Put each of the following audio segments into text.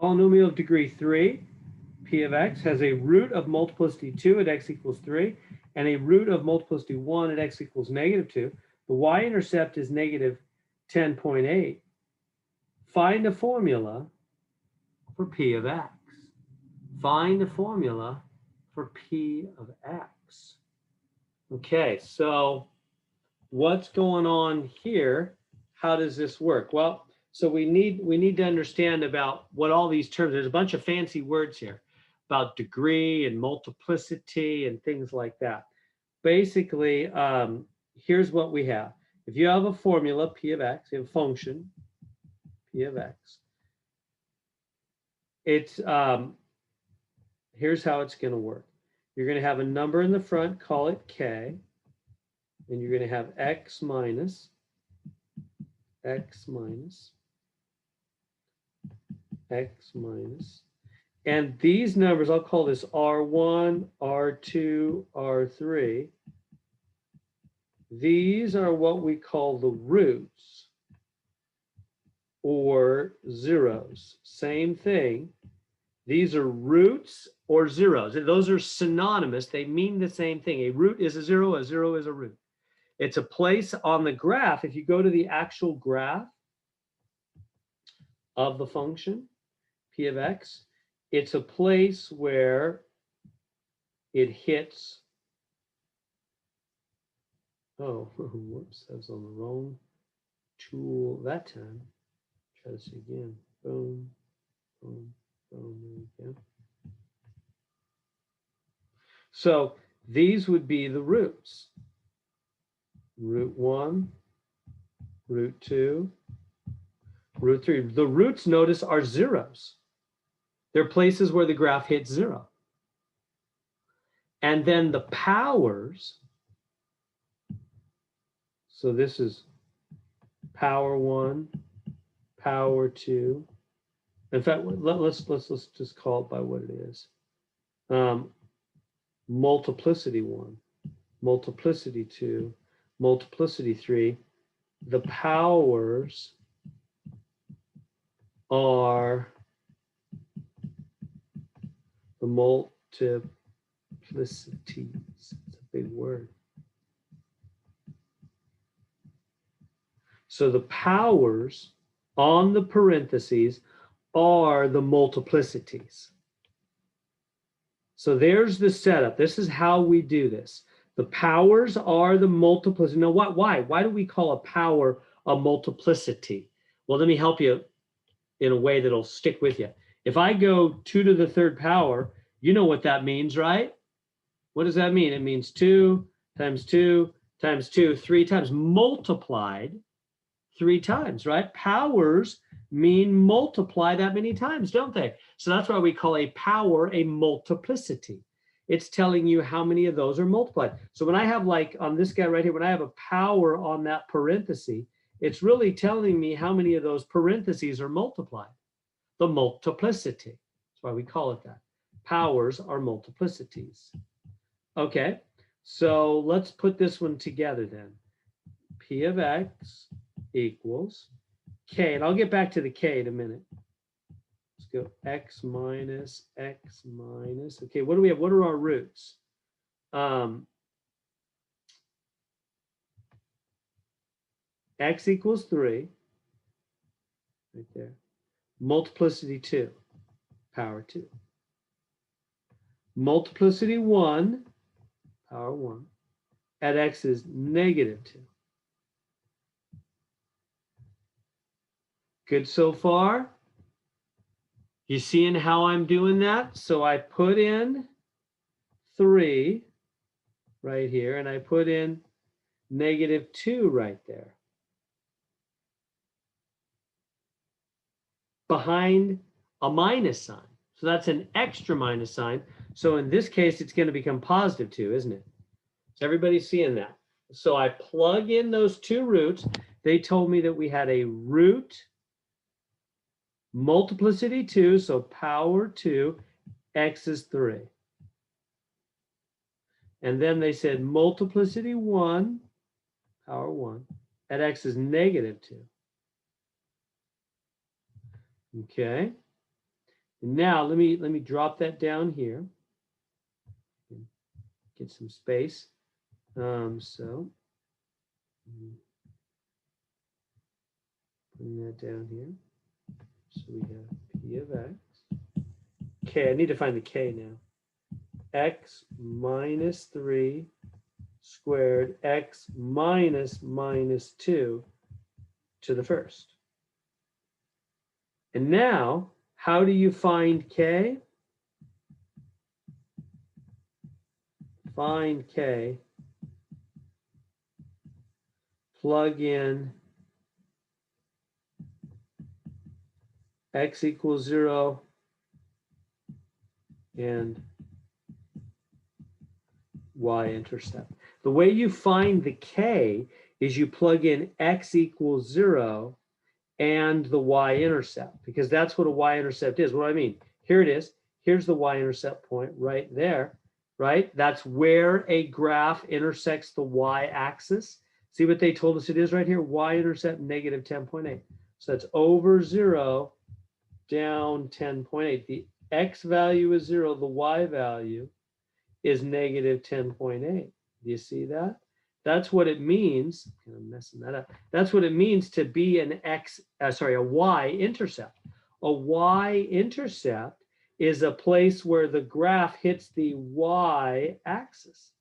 Polynomial of degree 3, p of x, has a root of multiplicity 2 at x equals 3 and a root of multiplicity 1 at x equals -2. The y-intercept is negative 10.8. Find a formula for p of x. Find a formula for p of x. Okay, so what's going on here? How does this work? Well, so we need to understand about what all these terms, there's a bunch of fancy words here about degree and multiplicity and things like that. Basically, here's what we have. If you have a formula, p of x, you have a function, p of x, it's, here's how it's going to work. You're going to have a number in the front, call it k, and you're going to have x minus, and these numbers, I'll call this R1, R2, R3. These are what we call the roots or zeros. Same thing. These are roots or zeros. Those are synonymous. They mean the same thing. A root is a zero is a root. It's a place on the graph. If you go to the actual graph of the function, p of x, it's a place where it hits, oh, whoops, that was on the wrong tool that time. Try this again. Boom, boom, boom, there we go. So these would be the roots. Root 1, root 2, root 3. The roots, notice, are zeros. They're places where the graph hits 0. And then the powers, so this is power 1, power 2. In fact, let's just call it by what it is. Multiplicity 1, multiplicity 2, multiplicity 3. The powers are the multiplicities. It's a big word. So the powers on the parentheses are the multiplicities. So there's the setup. This is how we do this. The powers are the multiplicity. Now, why? Why do we call a power a multiplicity? Well, let me help you in a way that'll stick with you. If I go 2 to the third power, you know what that means, right? What does that mean? It means 2 times 2 times 2, 3 times, multiplied 3 times, right? Powers mean multiply that many times, don't they? So that's why we call a power a multiplicity. It's telling you how many of those are multiplied. So when I have, like on this guy right here, when I have a power on that parenthesis, it's really telling me how many of those parentheses are multiplied. The multiplicity. That's why we call it that. Powers are multiplicities. Okay, so let's put this one together then. P of x equals k, and I'll get back to the k in a minute. Let's go x minus, okay, what do we have? What are our roots? X equals 3, right there. Multiplicity 2, power 2. Multiplicity 1, power 1, at x is -2. Good so far? You seeing how I'm doing that? So I put in 3 right here, and I put in -2 right there. Behind a minus sign. So that's an extra minus sign. So in this case, it's going to become +2, isn't it? So everybody's seeing that. So I plug in those 2 roots. They told me that we had a root multiplicity 2, so power 2, x is 3. And then they said multiplicity 1, power 1, at x is -2. Okay. And now let me drop that down here. Get some space. So putting that down here. So we have P of X. K, I need to find the K now. X minus 3 squared X minus 2 to the first. And now, how do you find K? Find K. Plug in X equals 0 and y-intercept. The way you find the K is you plug in X equals 0 and the y-intercept, because that's what a y-intercept is. What do I mean? Here it is. Here's the y-intercept point right there, right? That's where a graph intersects the y-axis. See what they told us it is right here? Y-intercept negative 10.8. So that's over 0 down 10.8. The x value is 0. The y value is negative 10.8. Do you see that? That's what it means. I'm messing that up. That's what it means to be an a y-intercept. A y-intercept is a place where the graph hits the y-axis.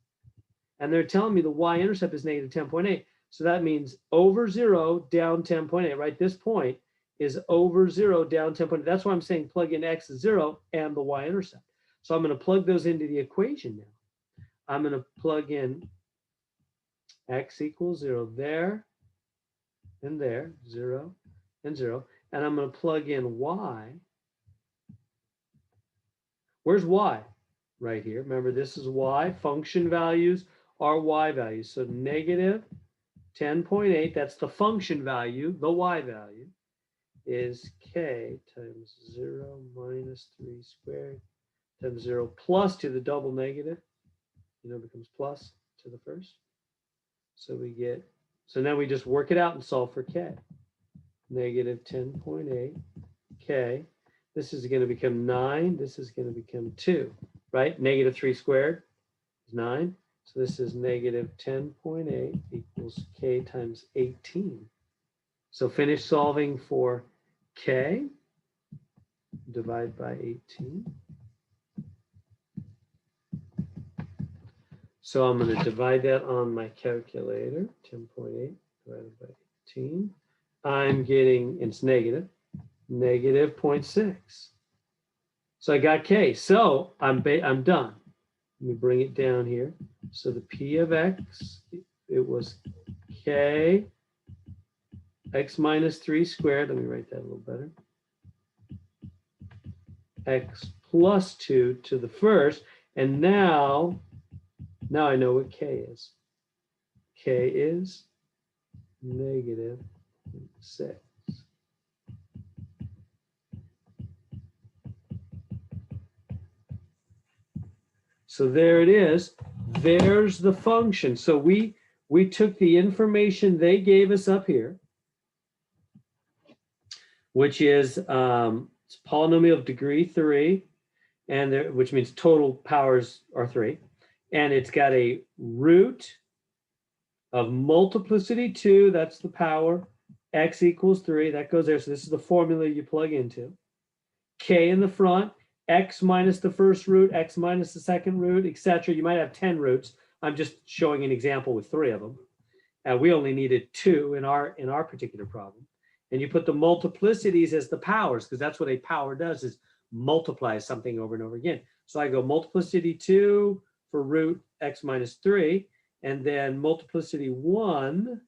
And they're telling me the y-intercept is negative 10.8. So that means over 0 down 10.8, right? This point is over 0 down 10.8. That's why I'm saying plug in x is 0 and the y-intercept. So I'm going to plug those into the equation now. I'm going to plug in x equals 0 there and there, 0 and 0. And I'm going to plug in y. Where's y? Right here. Remember, this is y. Function values are y values. So negative 10.8, that's the function value. The y value is k times 0 minus 3 squared times 0 plus to the double negative. Becomes plus to the first. So we get, so now we just work it out and solve for k. Negative 10.8 k. This is going to become 9. This is going to become 2, right? Negative 3 squared is 9. So this is negative 10.8 equals k times 18. So finish solving for k. Divide by 18. So I'm going to divide that on my calculator. 10.8 divided by 18. I'm getting, it's negative 0.6. So I got k. So I'm done. Let me bring it down here. So the P of x, it was k x minus 3 squared. Let me write that a little better. X plus 2 to the first. And now I know what k is. K is negative 6. So there it is. There's the function. So we took the information they gave us up here, which is it's polynomial of degree 3, and there, which means total powers are 3. And it's got a root of multiplicity 2, that's the power, x equals 3, that goes there. So this is the formula you plug into. K in the front, x minus the first root, x minus the second root, etc. You might have 10 roots. I'm just showing an example with 3 of them. We only needed 2 in our particular problem. And you put the multiplicities as the powers, because that's what a power does, is multiplies something over and over again. So I go multiplicity 2 for root x minus 3, and then multiplicity 1,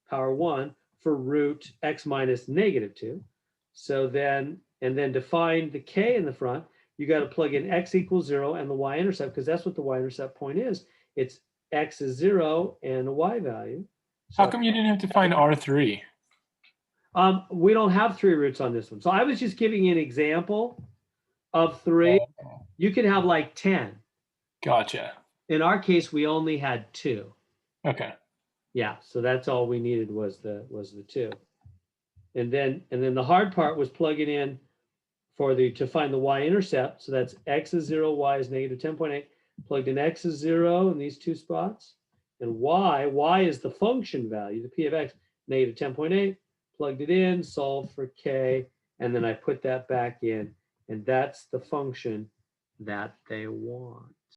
power 1, for root x minus negative 2. So then, and then to find the k in the front, you got to plug in x equals 0 and the y-intercept, because that's what the y-intercept point is. It's x is 0 and a y value. So, how come you didn't have to find R3? We don't have 3 roots on this one. So I was just giving you an example of 3. You could have like 10. Gotcha. In our case, we only had 2. Okay. Yeah, so that's all we needed was the 2. And then the hard part was plugging in to find the y-intercept. So that's x is 0, y is negative 10.8. Plugged in x is 0 in these two spots. And y is the function value, the p of x, negative 10.8. Plugged it in, solved for k, and then I put that back in. And that's the function that they want.